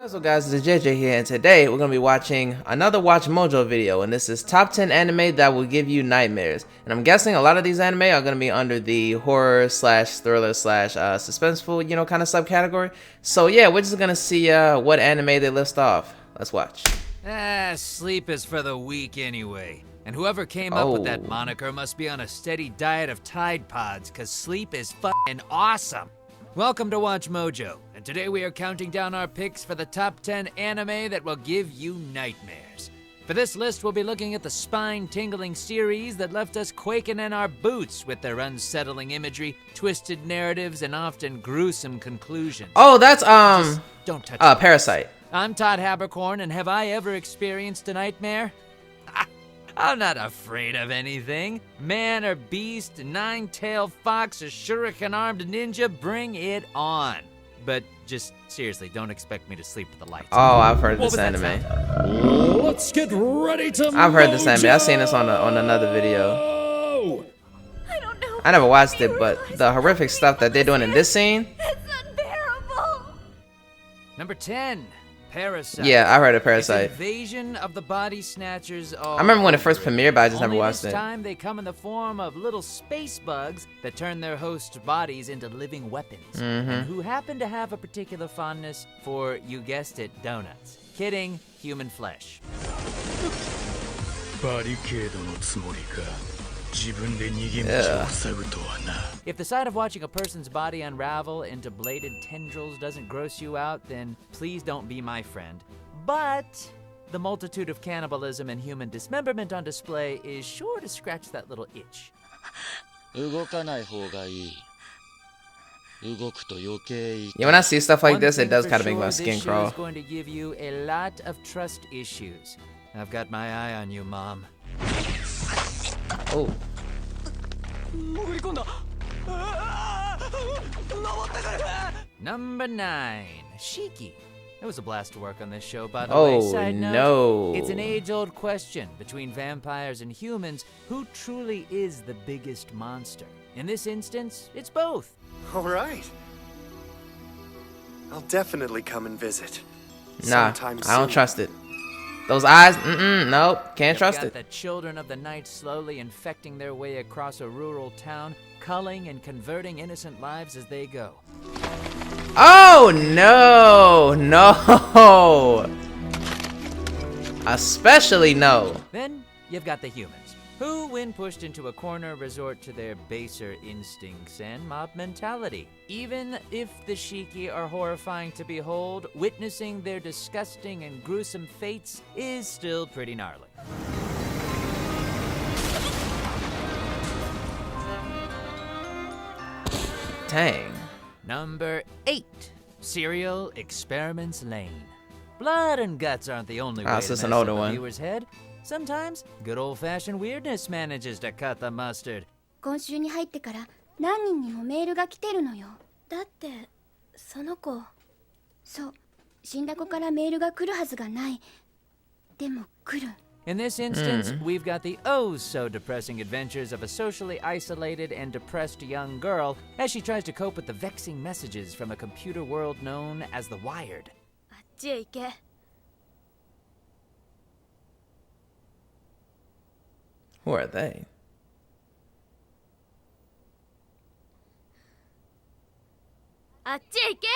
What's up guys, it's JJ here, and today we're going to be watching another Watchmojo video, and this is top 10 anime that will give you nightmares. And I'm guessing a lot of these anime are going to be under the horror slash thriller slash suspenseful, kind of subcategory. So yeah, we're just going to see what anime they list off. Let's watch. Sleep is for the weak anyway. And whoever came up with that moniker must be on a steady diet of Tide Pods, cause sleep is fucking awesome. Welcome to Watchmojo, and today we are counting down our picks for the top 10 anime that will give you nightmares. For this list, we'll be looking at the spine-tingling series that left us quaking in our boots with their unsettling imagery, twisted narratives, and often gruesome conclusions. Oh, that's Just don't touch Parasite. I'm Todd Habercorn, and have I ever experienced a nightmare? I'm not afraid of anything. Man or beast, nine-tailed fox, or shuriken-armed ninja, bring it on. But just seriously, don't expect me to sleep with the lights on. Oh, I've heard this anime. Let's get ready to I've heard this anime. I've seen this on another video. I don't know. I never watched it, but the horrific stuff that they're doing in this scene. It's unbearable. Number 10. Parasite. Yeah, I heard of Parasite. It's Invasion of the Body Snatchers. I remember when it first premiered, but I just never watched this it. time they come in the form of little space bugs that turn their host bodies into living weapons, and who happen to have a particular fondness for, you guessed it, donuts. Kidding, human flesh. If the sight of watching a person's body unravel into bladed tendrils doesn't gross you out, then please don't be my friend. But the multitude of cannibalism and human dismemberment on display is sure to scratch that little itch. Yeah, when I see stuff like this, it does kind of make my skin crawl. This show is going to give you a lot of trust issues. I've got my eye on you, Mom. Oh. Number 9, Shiki. It was a blast to work on this show, by the way. Side note, no. it's an age-old question between vampires and humans, who truly is the biggest monster? In this instance, it's both. All right. I'll definitely come and visit. Nah, Sometime I don't soon. trust it. Those eyes, nope, can't trust it. The children of the night slowly infecting their way across a rural town, culling and converting innocent lives as they go. Oh, no, no. Especially no. Then you've got the humans, who, when pushed into a corner, resort to their baser instincts and mob mentality. Even if the Shiki are horrifying to behold, witnessing their disgusting and gruesome fates is still pretty gnarly. Dang. Number 8, Serial Experiments Lane. Blood and guts aren't the only way Ah, to so it's mess an older up a one. viewer's head. Sometimes, good old-fashioned weirdness manages to cut the mustard. 今週に入ってから何人にもメールが来てるのよ。だってその子、そう、死んだ子からメールが来るはずがない。でも来る。In this instance, we've got the oh-so-depressing adventures of a socially isolated and depressed young girl as she tries to cope with the vexing messages from a computer world known as the Wired. あっちへ行け。Who are they? あっちへ行け。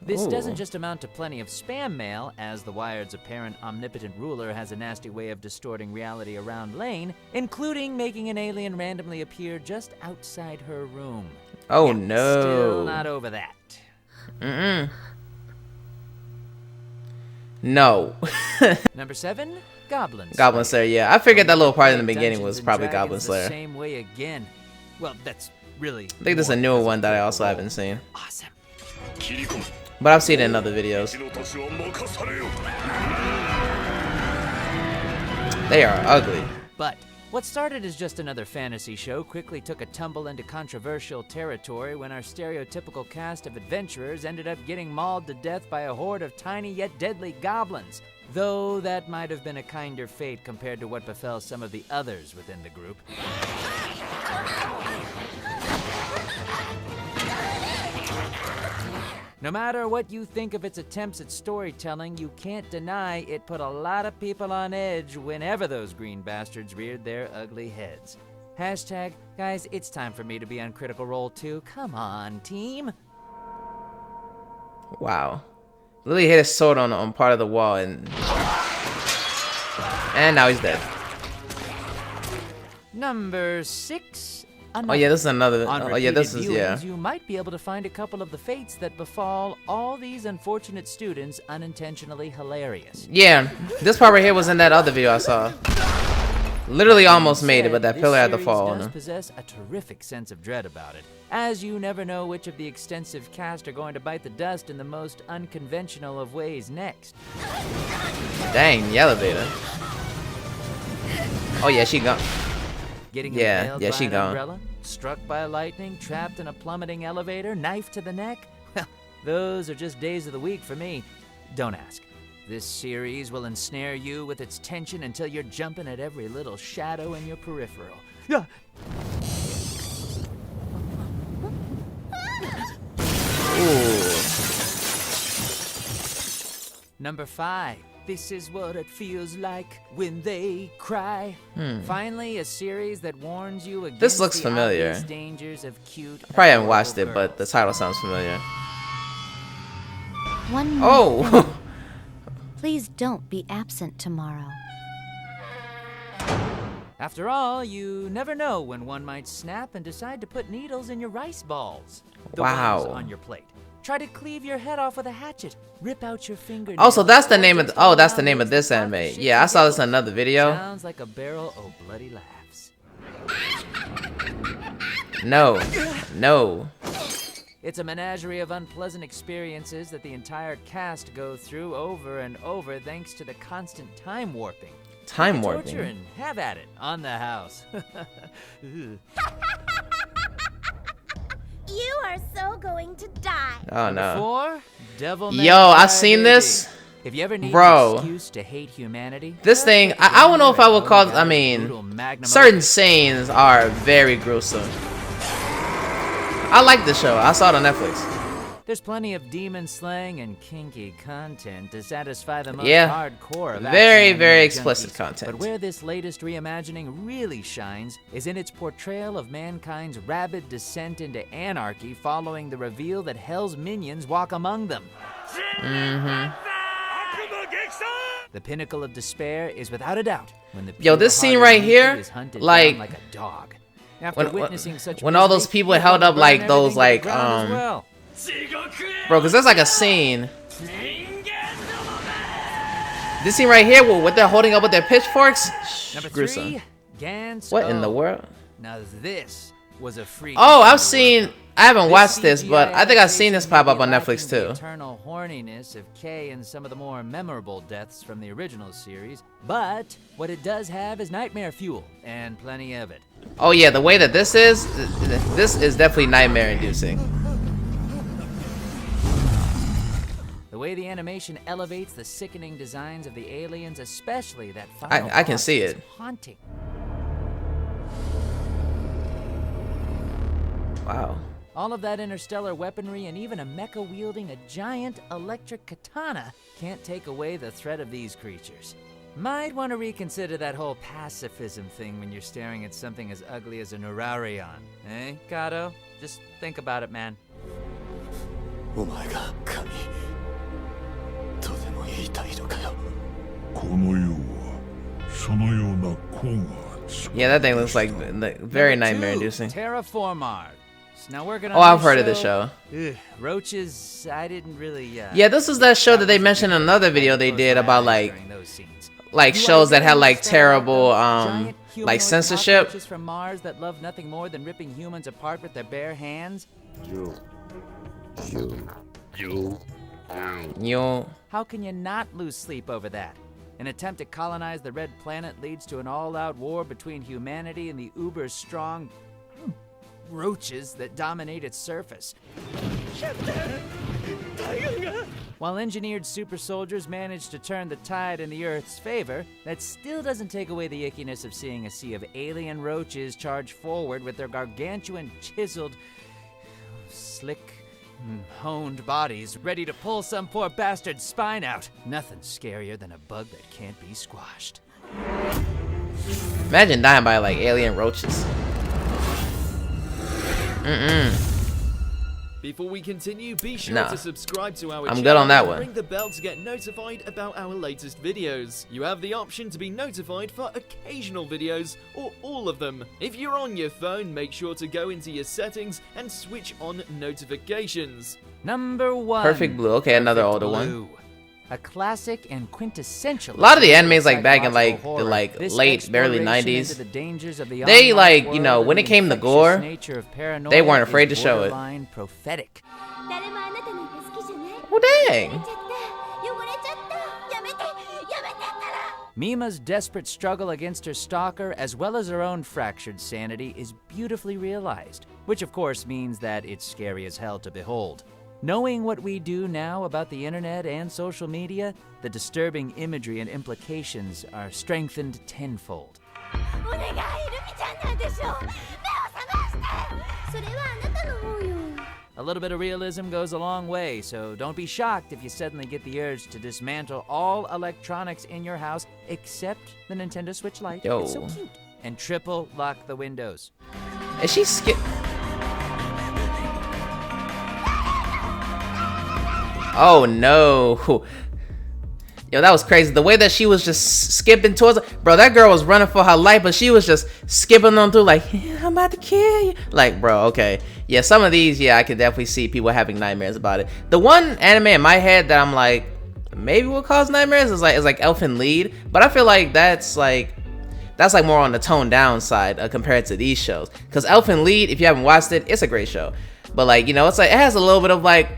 This Ooh. doesn't just amount to plenty of spam mail, as the Wired's apparent omnipotent ruler has a nasty way of distorting reality around Lane, including making an alien randomly appear just outside her room. Oh, Yep, no. Still not over that. No. Number 7, Goblin Slayer. Goblin Slayer, yeah. I figured that little part in the Like beginning Dungeons was and probably Dragons Goblin the Slayer. same way again. Well, that's really. I think this is a newer one that I also haven't seen. Awesome. But I've seen it in other videos. They are ugly. But what started as just another fantasy show quickly took a tumble into controversial territory when our stereotypical cast of adventurers ended up getting mauled to death by a horde of tiny yet deadly goblins. Though that might have been a kinder fate compared to what befell some of the others within the group. No matter what you think of its attempts at storytelling, you can't deny it put a lot of people on edge whenever those green bastards reared their ugly heads. Hashtag, guys, it's time for me to be on Critical Role too. Come on, team. Wow. Lily hit his sword on part of the wall and now he's dead. Number 6. Oh yeah, this is another. On Oh yeah, this is repeated yeah. viewings, you might be able to find a couple of the fates that befall all these unfortunate students unintentionally hilarious. Yeah, this part right here was in that other video I saw. Literally almost made it, but that pillar had to fall on does him. possess a terrific sense of dread about it, as you never know which of the extensive cast are going to bite the dust in the most unconventional of ways next. Dang, the elevator. Oh yeah, she gone. Getting Yeah, impaled yeah, by she an gone. umbrella, struck by lightning, trapped in a plummeting elevator, knife to the neck? Well, those are just days of the week for me. Don't ask. This series will ensnare you with its tension until you're jumping at every little shadow in your peripheral. Yeah. Ooh. Number 5. This is what it feels like when they cry. Finally, a series that warns you against This looks the familiar. obvious dangers of cute. I probably haven't adorable watched it, but the girls. title sounds familiar. One more thing. Oh. Please don't be absent tomorrow. After all, you never know when one might snap and decide to put needles in your rice balls. The Wow. ones on your plate. Try to cleave your head off with a hatchet. Rip out your fingernails. Also, that's the or name of just the, oh, that's the allow name of these this to pop anime. the shit Yeah, I you saw this giggle. in another video. Sounds like a barrel of bloody laughs. No, no. It's a menagerie of unpleasant experiences that the entire cast go through over and over thanks to the constant time warping. Time Torture warping. and have at it on the house. You are so going to die. Oh no. 4, Devil May Yo, Cry I've seen Baby. this. If you ever need Bro. an excuse to hate humanity, This thing, I don't know if I would call. I mean, certain scenes are very gruesome. I like the show. I saw it on Netflix. There's plenty of demon slaying and kinky content to satisfy the most Yeah. hardcore of Very, action very anime explicit junkies. content. But where this latest reimagining really shines is in its portrayal of mankind's rabid descent into anarchy following the reveal that Hell's minions walk among them. The pinnacle of despair is without a doubt when the Yo, this scene pure-hearted right here, Miki is hunted like- down like a dog. After witnessing such when all those misery, people you held wanna up, like, burn those, everything to the like, ground as well. Bro, because there's like a scene. This scene right here, what they're holding up with their pitchforks, Number gruesome. 3, Gans. What in the world? Now this was a free. Oh, I've seen. I haven't watched this, but I think I've seen this pop up on Netflix The too. eternal horniness of Kay and some of the more memorable deaths from the original series, but what it does have is nightmare fuel and plenty of it. Oh yeah, the way that this is definitely nightmare-inducing. The way the animation elevates the sickening designs of the aliens, especially that final I can boss, see is it. haunting. Wow. All of that interstellar weaponry and even a mecha wielding a giant electric katana can't take away the threat of these creatures. Might want to reconsider that whole pacifism thing when you're staring at something as ugly as a Neurarion. Eh, Gato? Just think about it, man. お前が神とでも言いたいのかよ。この世はそのような根が Yeah, that thing looks like very Number 2, nightmare-inducing. Terraformars. Now working on Oh, I've this heard of this show. Ugh, roaches, I didn't really. Yeah, this is that show that they mentioned in another video they did about like shows that had like terrible like censorship. From Mars that love nothing more than ripping humans apart with their bare hands. You. How can you not lose sleep over that? An attempt to colonize the Red Planet leads to an all-out war between humanity and the uber-strong roaches that dominate its surface. While engineered super soldiers manage to turn the tide in the Earth's favor, that still doesn't take away the ickiness of seeing a sea of alien roaches charge forward with their gargantuan, chiseled, slick honed bodies ready to pull some poor bastard's spine out. Nothing scarier than a bug that can't be squashed. Imagine dying by like alien roaches. Before we continue, be sure Nah. to subscribe to our I'm channel good on that and one. ring the bell to get notified about our latest videos. You have the option to be notified for occasional videos or all of them. If you're on your phone, make sure to go into your settings and switch on notifications. Number 1. Perfect Blue. Okay, another Perfect older one. Blue. A classic and quintessential. A lot of the animes like back in psychological like the horror. This late early exploration 90s. into the dangers of the They online like, you world know, and when the it came to infectious gore, nature of paranoia they weren't afraid is to show it. borderline prophetic. 誰もあなたなんて好きじゃない Oh 汚れ dang. ちゃった汚れちゃったやめてったら Mima's desperate struggle against her stalker, as well as her own fractured sanity, is beautifully realized, which of course means that it's scary as hell to behold. Knowing what we do now about the internet and social media, the disturbing imagery and implications are strengthened tenfold. お願いルミちゃんなんでしょ目を覚ましてそれはあなたの方よ A little bit of realism goes a long way, so don't be shocked if you suddenly get the urge to dismantle all electronics in your house except the Nintendo Switch Lite. Yo. It's so cute. And triple lock the windows. Is she skip? Oh no. Yo, that was crazy. The way that she was just skipping towards her. Bro, that girl was running for her life, but she was just skipping on through like, yeah, I'm about to kill you. Like, bro, okay. Yeah, some of these, yeah, I could definitely see people having nightmares about it. The one anime in my head that I'm like, maybe will cause nightmares is like Elfen Lied. But I feel like that's like more on the toned down side compared to these shows. Because Elfen Lied, if you haven't watched it, it's a great show. But like, you know, it's like, it has a little bit of like,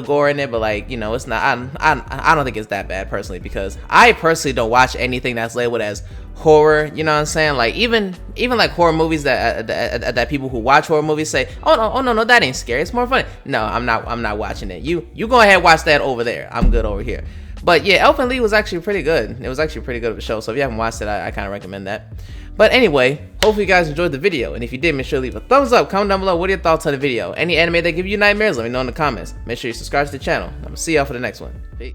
gore in it, but like, you know, it's not, I don't think it's that bad personally, because I personally don't watch anything that's labeled as horror, you know what I'm saying? Like even like horror movies that people who watch horror movies say, oh no, that ain't scary, it's more funny. No, I'm not watching it. You go ahead and watch that over there. I'm good over here. But yeah, Elfen Lied was actually pretty good. It was actually pretty good of a show, so if you haven't watched it, I kind of recommend that. But anyway, hopefully you guys enjoyed the video, and if you did, make sure to leave a thumbs up, comment down below what are your thoughts on the video. Any anime that give you nightmares, let me know in the comments. Make sure you subscribe to the channel. I'm gonna see y'all for the next one. Peace.